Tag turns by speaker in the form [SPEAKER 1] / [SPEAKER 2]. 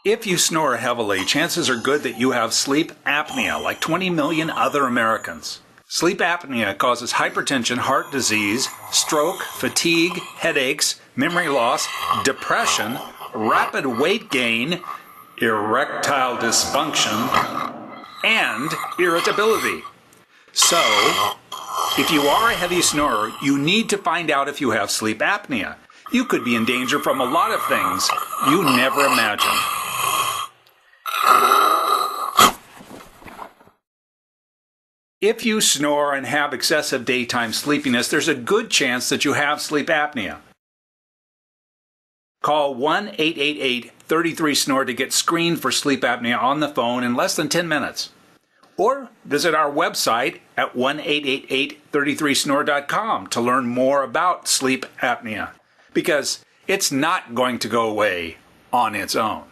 [SPEAKER 1] If you snore heavily, chances are good that you have sleep apnea, like 20 million other Americans. Sleep apnea causes hypertension, heart disease, stroke, fatigue, headaches, memory loss, depression, rapid weight gain, erectile dysfunction, and irritability. So, if you are a heavy snorer, you need to find out if you have sleep apnea. You could be in danger from a lot of things you never imagined. If you snore and have excessive daytime sleepiness, there's a good chance that you have sleep apnea. Call 1-888-33-SNORE to get screened for sleep apnea on the phone in less than 10 minutes. Or visit our website at 1-888-33-SNORE.com to learn more about sleep apnea, because it's not going to go away on its own.